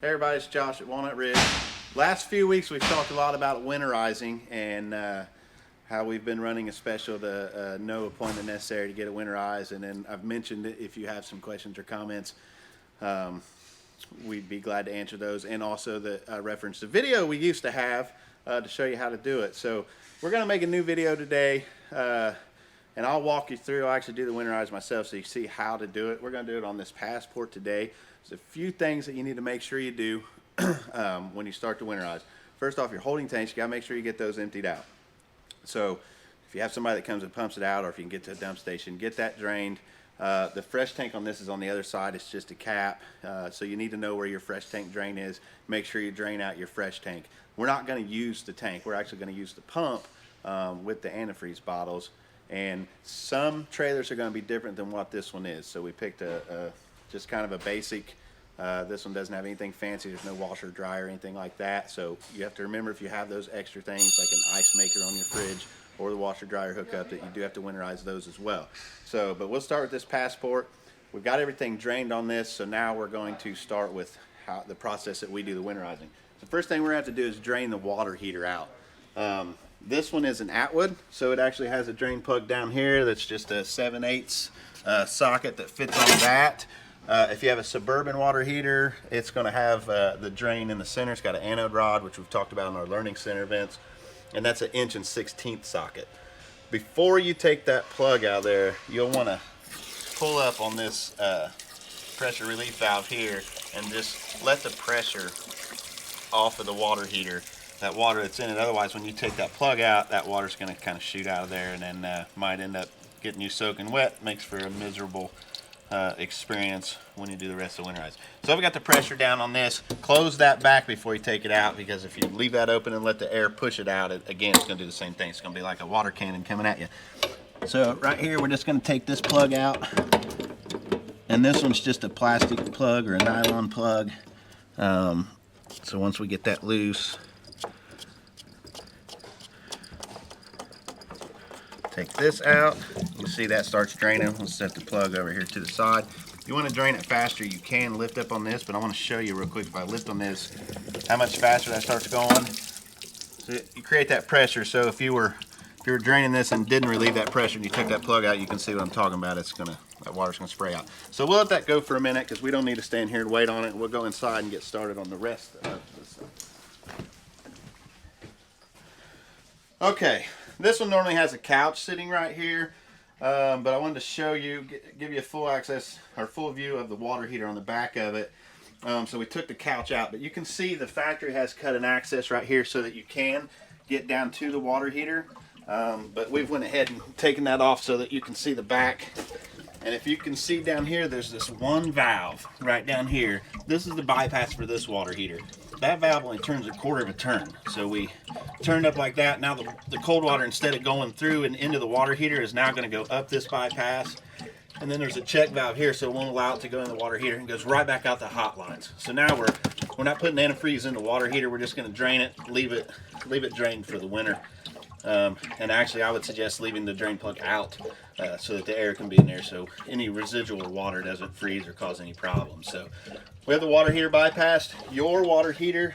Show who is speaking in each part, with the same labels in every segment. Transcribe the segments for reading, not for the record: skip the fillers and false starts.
Speaker 1: Hey everybody, it's Josh at Walnut Ridge. Last few weeks we've talked a lot about winterizing and how we've been running a special, the no appointment necessary to get it winterized. And then I've mentioned that if you have some questions or comments, we'd be glad to answer those. And also the reference the video we used to have to show you how to do it. So we're going to make a new video today, and I'll walk you through. I'll actually do the winterize myself so you see how to do it. We're going to do it on this passport today. There's a few things that you need to make sure you do when you start to winterize. First off, your holding tanks, you got to make sure you get those emptied out. So if you have somebody that comes and pumps it out, or if you can get to a dump station, get that drained. The fresh tank on this is on the other side. It's just a cap. So you need to know where your fresh tank drain is. Make sure you drain out your fresh tank. We're not going to use the tank. We're actually going to use the pump with the antifreeze bottles. And some trailers are going to be different than what this one is. So we picked just kind of a basic. This one doesn't have anything fancy. There's no washer, dryer, anything like that. So you have to remember, if you have those extra things like an ice maker on your fridge or the washer dryer hookup, that you do have to winterize those as well. So, but we'll start with this passport. We've got everything drained on this, so now we're going to start with the process that we do the winterizing. The first thing we're going to have to do is drain the water heater out. This one is an Atwood, so it actually has a drain plug down here that's just a 7/8 socket that fits on that. If you have a Suburban water heater, it's going to have the drain in the center. It's got an anode rod, which we've talked about in our Learning Center events, and that's an 1 1/16 socket. Before you take that plug out of there, you'll want to pull up on this pressure relief valve here and just let the pressure off of the water heater, that water that's in it. Otherwise, when you take that plug out, that water's going to kind of shoot out of there, and then might end up getting you soaking wet. Makes for a miserable experience when you do the rest of the winterize. So I've got the pressure down on this. Close that back before you take it out, because if you leave that open and let the air push it out, again, it's going to do the same thing. It's going to be like a water cannon coming at you. So right here, we're just going to take this plug out, and this one's just a plastic plug or a nylon plug. So once we get that loose, take this out. You see that starts draining. We'll set the plug over here to the side. If you want to drain it faster, you can lift up on this, but I want to show you real quick, if I lift on this, how much faster that starts going. So you create that pressure. So if you were draining this and didn't relieve that pressure and you took that plug out, you can see what I'm talking about. That water's gonna spray out. So we'll let that go for a minute, because we don't need to stand here and wait on it. We'll go inside and get started on the rest of this. Okay, this one normally has a couch sitting right here, but I wanted to show you, give you a full access or full view of the water heater on the back of it. So we took the couch out, but you can see the factory has cut an access right here so that you can get down to the water heater. But we've went ahead and taken that off so that you can see the back. And if you can see down here, there's this one valve right down here. This is the bypass for this water heater. That valve only turns a quarter of a turn. So we turned up like that. Now the cold water, instead of going through and into the water heater, is now going to go up this bypass. And then there's a check valve here, so it won't allow it to go in the water heater, and goes right back out the hot lines. So now we're not putting antifreeze in the water heater. We're just going to drain it, leave it drained for the winter. And actually, I would suggest leaving the drain plug out so that the air can be in there, so any residual water doesn't freeze or cause any problems. So we have the water heater bypassed. Your water heater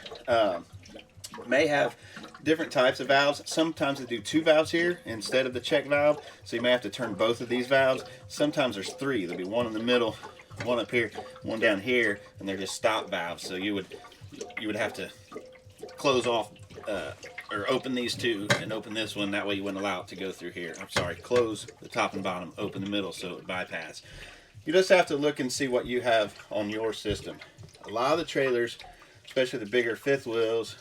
Speaker 1: may have different types of valves. Sometimes they do 2 valves here instead of the check valve, so you may have to turn both of these valves. Sometimes there's 3. There'll be one in the middle, one up here, one down here, and they're just stop valves. So you would have to close off or open these 2 and open this one. That way you wouldn't allow it to go through here. I'm sorry, close the top and bottom, open the middle, so it would bypass. You just have to look and see what you have on your system. A lot of the trailers, especially the bigger 5th wheels,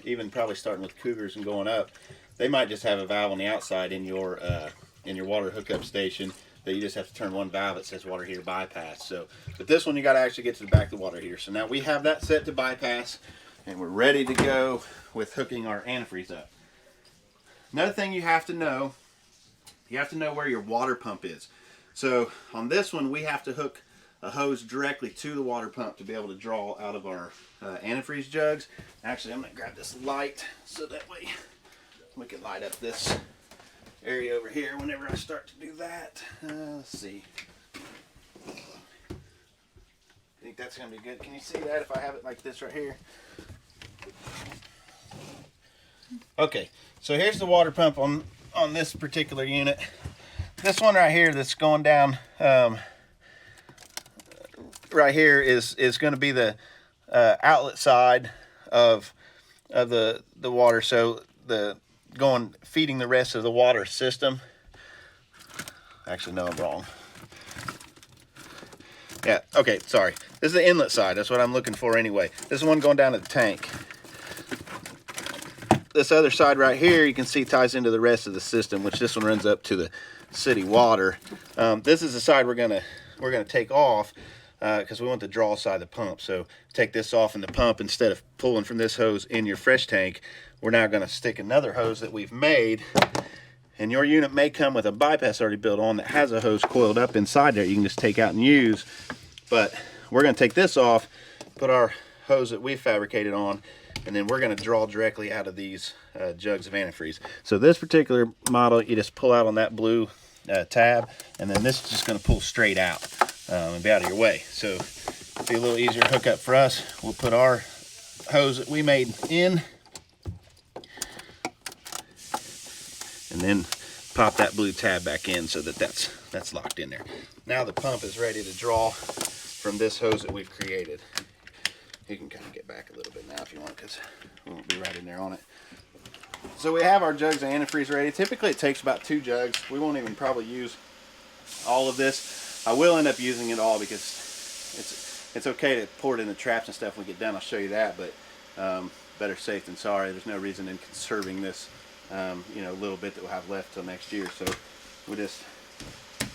Speaker 1: even probably starting with Cougars and going up, they might just have a valve on the outside in your water hookup station that you just have to turn one valve that says water heater bypass. So, but this one you got to actually get to the back of the water heater. So now we have that set to bypass, and we're ready to go with hooking our antifreeze up. Another thing you have to know where your water pump is. So on this one, we have to hook a hose directly to the water pump to be able to draw out of our antifreeze jugs. Actually, I'm going to grab this light so that way we can light up this area over here whenever I start to do that. Let's see. think that's going to be good. Can you see that if I have it like this right here? Okay, so here's the water pump on this particular unit. This one right here that's going down right here is going to be the outlet side of the water. So feeding the rest of the water system. Actually, no, I'm wrong. Yeah, okay, sorry. This is the inlet side. That's what I'm looking for anyway. This is the one going down to the tank. This other side right here, you can see ties into the rest of the system, which this one runs up to the city water. This is the side we're gonna take off because we want the draw side of the pump. So take this off in the pump. Instead of pulling from this hose in your fresh tank, we're now gonna stick another hose that we've made. And your unit may come with a bypass already built on that has a hose coiled up inside there you can just take out and use. But we're going to take this off, put our hose that we fabricated on, and then we're going to draw directly out of these jugs of antifreeze. So this particular model, you just pull out on that blue tab, and then this is just going to pull straight out and be out of your way. So it'll be a little easier to hook up for us. We'll put our hose that we made in, and then pop that blue tab back in so that that's locked in there. Now the pump is ready to draw from this hose that we've created. You can kind of get back a little bit now if you want, because we won't be right in there on it. So we have our jugs of antifreeze ready. Typically it takes about 2 jugs. We won't even probably use all of this. I will end up using it all because it's okay to pour it in the traps and stuff when we get done. I'll show you that, but better safe than sorry. There's no reason in conserving this you know, little bit that we'll have left till next year. So we just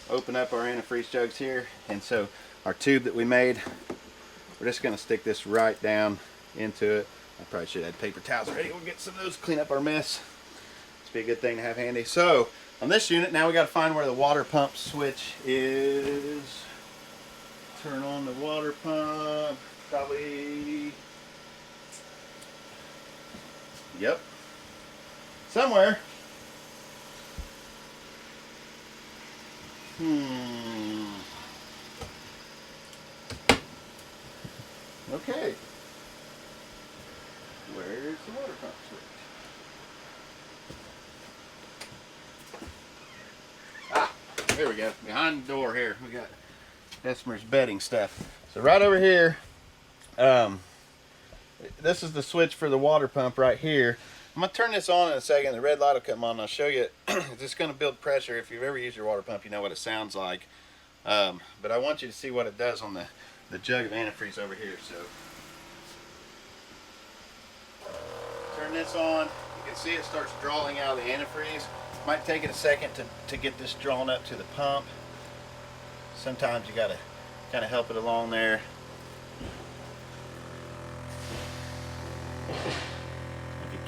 Speaker 1: open up our antifreeze jugs here, and so our tube that we made, we're just going to stick this right down into it. I probably should have had paper towels ready. We'll get some of those, clean up our mess. It's be a good thing to have handy. So on this unit, now we got to find where the water pump switch is. Turn on the water pump. Probably, yep, somewhere. Okay. Where's the water pump switch? Ah, there we go. Behind the door here, we got Esmer's bedding stuff. So right over here, this is the switch for the water pump right here. I'm going to turn this on in a second. The red light will come on and I'll show you. It's just going to build pressure. If you've ever used your water pump, you know what it sounds like. But I want you to see what it does on the jug of antifreeze over here. So turn this on. You can see it starts drawing out of the antifreeze. Might take it a second to get this drawn up to the pump. Sometimes you got to kind of help it along there.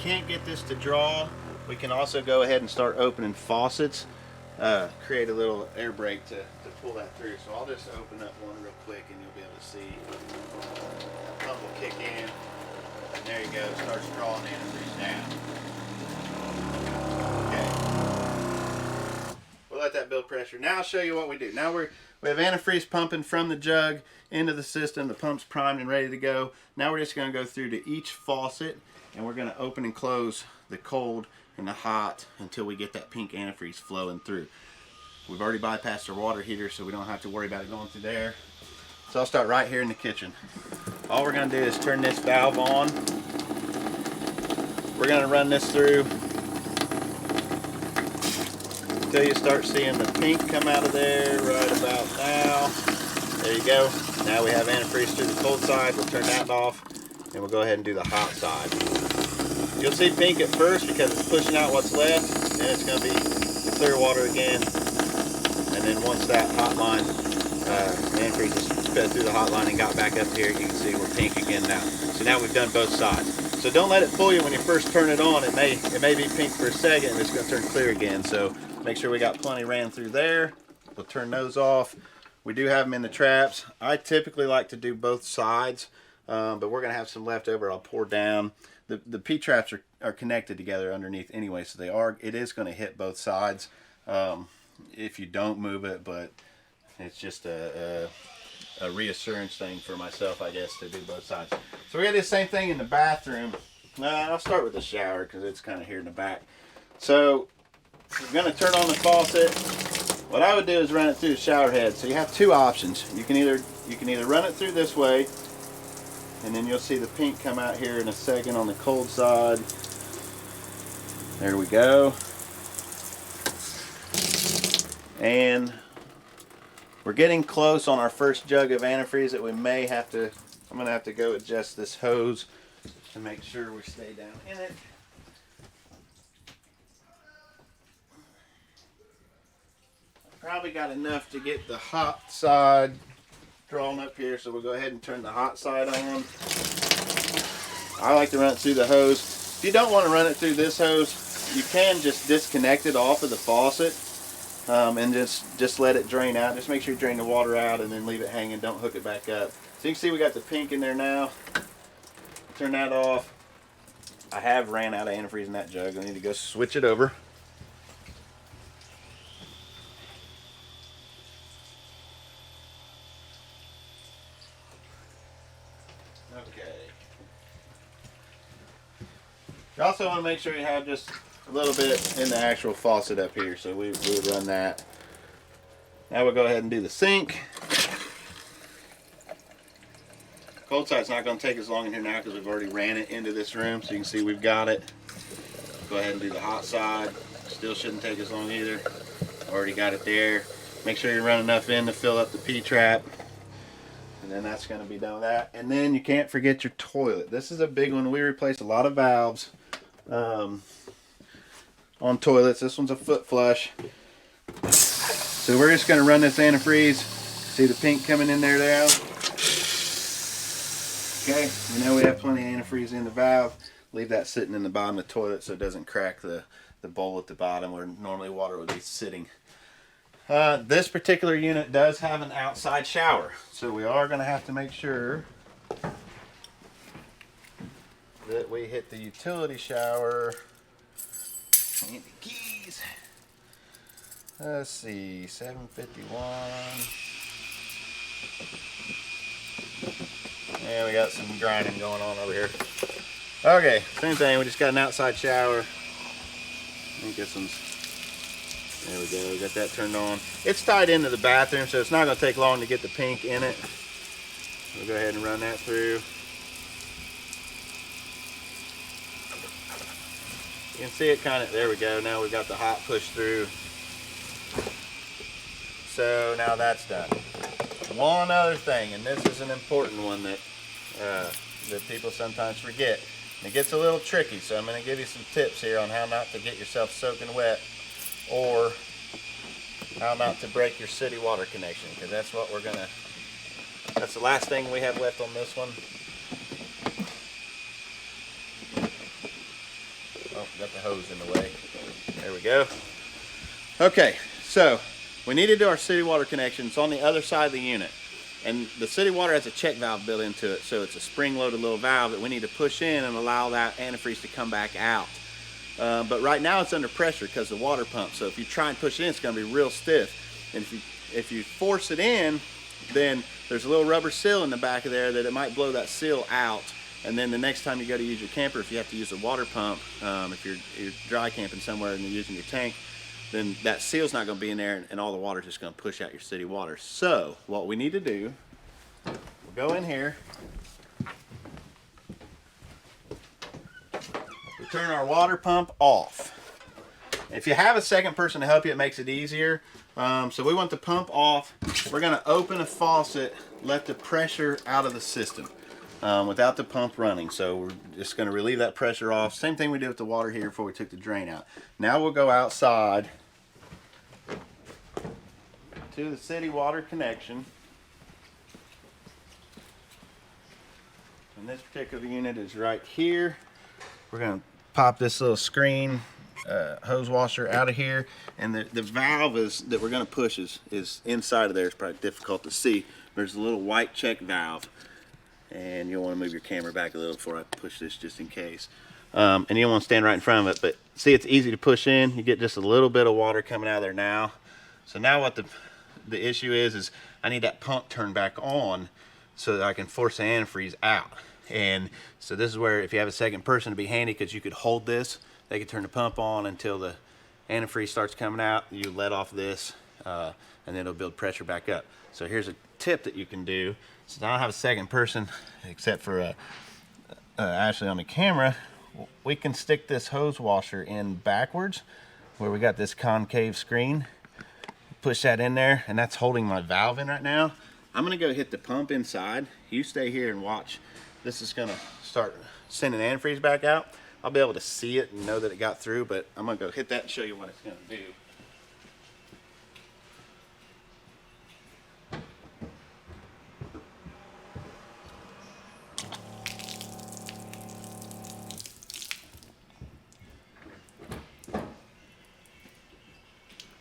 Speaker 1: Can't get this to draw, we can also go ahead and start opening faucets, create a little air brake to pull that through. So I'll just open up one real quick and you'll be able to see the pump will kick in, and there you go, it starts drawing the antifreeze down. Okay, we'll let that build pressure. Now I'll show you what we do. Now we have antifreeze pumping from the jug into the system. The pump's primed and ready to go. Now we're just going to go through to each faucet, and we're going to open and close the cold and the hot until we get that pink antifreeze flowing through. We've already bypassed our water heater, so we don't have to worry about it going through there. So I'll start right here in the kitchen. All we're going to do is turn this valve on. We're going to run this through until you start seeing the pink come out of there right about now. There you go. Now we have antifreeze through the cold side. We'll turn that off, and we'll go ahead and do the hot side. You'll see pink at first because it's pushing out what's left, and it's going to be the clear water again. And then once that hot line, the antifreeze is fed through the hot line and got back up here, you can see we're pink again now. So now we've done both sides. So don't let it fool you when you first turn it on. It may be pink for a second, and it's going to turn clear again. So make sure we got plenty ran through there. We'll turn those off. We do have them in the traps. I typically like to do both sides, but we're going to have some left over. I'll pour down. The P-traps are connected together underneath anyway, so it is going to hit both sides if you don't move it, but it's just a a reassurance thing for myself, I guess, to do both sides. So we got the same thing in the bathroom. I'll start with the shower because it's kind of here in the back. So we're going to turn on the faucet. What I would do is run it through the shower head. So you have two options. You can either run it through this way, and then you'll see the pink come out here in a second on the cold side. There we go. And we're getting close on our first jug of antifreeze that we may have to, I'm going to have to go adjust this hose to make sure we stay down in it. Probably got enough to get the hot side drawn up here, so we'll go ahead and turn the hot side on. I like to run it through the hose. If you don't want to run it through this hose, you can just disconnect it off of the faucet and just let it drain out. Just make sure you drain the water out and then leave it hanging. Don't hook it back up. So you can see we got the pink in there now. Turn that off. I have ran out of antifreeze in that jug. I need to go switch it over. Okay. You also want to make sure you have just a little bit in the actual faucet up here, so we would run that. Now we'll go ahead and do the sink. Cold side's not going to take as long in here now because we've already ran it into this room, so you can see we've got it. Go ahead and do the hot side. Still shouldn't take as long either. Already got it there. Make sure you run enough in to fill up the P-trap. And then that's going to be done with that. And then you can't forget your toilet. This is a big one. We replaced a lot of valves on toilets. This one's a foot flush. So we're just going to run this antifreeze. See the pink coming in there now? Okay, we know we have plenty of antifreeze in the valve. Leave that sitting in the bottom of the toilet so it doesn't crack the bowl at the bottom where normally water would be sitting. This particular unit does have an outside shower, so we are going to have to make sure that we hit the utility shower. Need the keys. Let's see, 751. Yeah, we got some grinding going on over here. Okay, same thing. We just got an outside shower. Let me get some. There we go. We got that turned on. It's tied into the bathroom, so it's not going to take long to get the pink in it. We'll go ahead and run that through. You can see it kind of. There we go. Now we've got the hot push through. So now that's done. One other thing, and this is an important one that people sometimes forget. And it gets a little tricky, so I'm going to give you some tips here on how not to get yourself soaking wet, or how not to break your city water connection, because that's what we're gonna. That's the last thing we have left on this one. Oh, got the hose in the way. There we go. Okay, so we need to do our city water connection. It's on the other side of the unit. And the city water has a check valve built into it, so it's a spring-loaded little valve that we need to push in and allow that antifreeze to come back out. But right now it's under pressure because of the water pump. So if you try and push it in, it's going to be real stiff. And if you force it in, then there's a little rubber seal in the back of there that it might blow that seal out. And then the next time you go to use your camper, if you have to use a water pump, if you're dry camping somewhere and you're using your tank, then that seal's not going to be in there, and all the water's just going to push out your city water. So what we need to do, we'll go in here, we turn our water pump off. If you have a second person to help you, it makes it easier. So we want the pump off. We're going to open a faucet, let the pressure out of the system without the pump running. So we're just going to relieve that pressure off. Same thing we did with the water heater before we took the drain out. Now we'll go outside to the city water connection. And this particular unit is right here. We're going to pop this little screen hose washer out of here, and the valve that we're going to push is inside of there. It's probably difficult to see. There's a little white check valve, and you'll want to move your camera back a little before I push this just in case. And you don't want to stand right in front of it, but see, it's easy to push in. You get just a little bit of water coming out of there now. So now what the issue is I need that pump turned back on so that I can force the antifreeze out. And so this is where, if you have a second person, to be handy, because you could hold this, they could turn the pump on until the antifreeze starts coming out. You let off this, and then it'll build pressure back up. So here's a tip that you can do. Since I don't have a second person, except for Ashley on the camera, we can stick this hose washer in backwards, where we got this concave screen. Push that in there, and that's holding my valve in right now. I'm gonna go hit the pump inside. You stay here and watch. This is gonna start sending antifreeze back out. I'll be able to see it and know that it got through, but I'm gonna go hit that and show you what it's gonna do.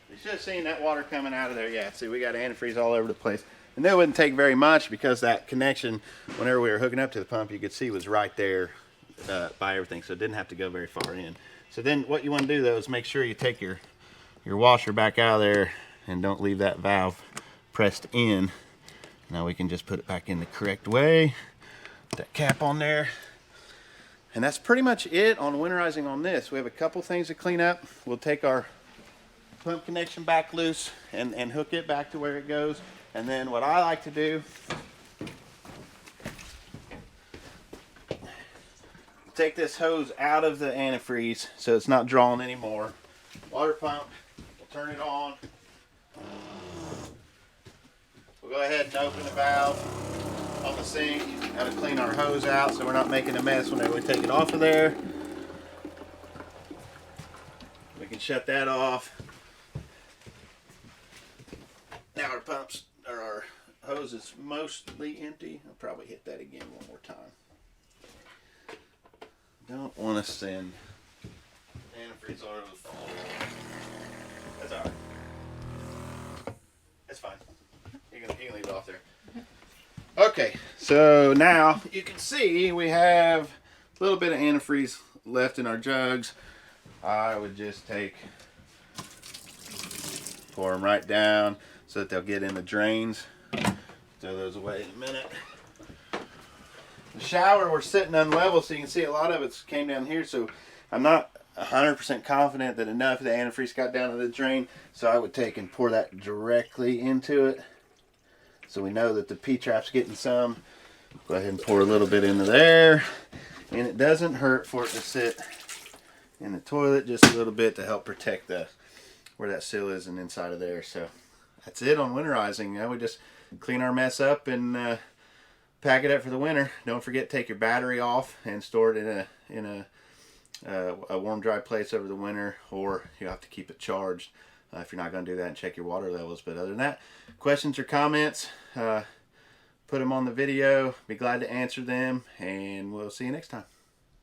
Speaker 1: You should have seen that water coming out of there. Yeah, see, we got antifreeze all over the place. And that wouldn't take very much, because that connection, whenever we were hooking up to the pump, you could see was right there by everything, so it didn't have to go very far in. So then what you want to do, though, is make sure you take your washer back out of there and don't leave that valve pressed in. Now we can just put it back in the correct way. Put that cap on there. And that's pretty much it on winterizing on this. We have a couple things to clean up. We'll take our pump connection back loose and hook it back to where it goes. And then what I like to do, take this hose out of the antifreeze so it's not drawing anymore. Water pump, we'll turn it on. We'll go ahead and open the valve on the sink. Got to clean our hose out so we're not making a mess whenever we take it off of there. We can shut that off. Now our pumps, or our hose, is mostly empty. I'll probably hit that again one more time. Don't want to send antifreeze all over the floor. That's alright. That's fine. You can leave it off there. Okay, so now you can see we have a little bit of antifreeze left in our jugs. I would just pour them right down so that they'll get in the drains. Throw those away in a minute. The shower, we're sitting unlevel, so you can see a lot of it came down here, so I'm not 100% confident that enough of the antifreeze got down to the drain, so I would take and pour that directly into it, so we know that the P-trap's getting some. Go ahead and pour a little bit into there, and it doesn't hurt for it to sit in the toilet just a little bit to help protect where that seal is and inside of there. So that's it on winterizing. Now we just clean our mess up and pack it up for the winter. Don't forget, take your battery off and store it in a warm, dry place over the winter, or you have to keep it charged if you're not going to do that, and check your water levels. But other than that, questions or comments, put them on the video. Be glad to answer them, and we'll see you next time.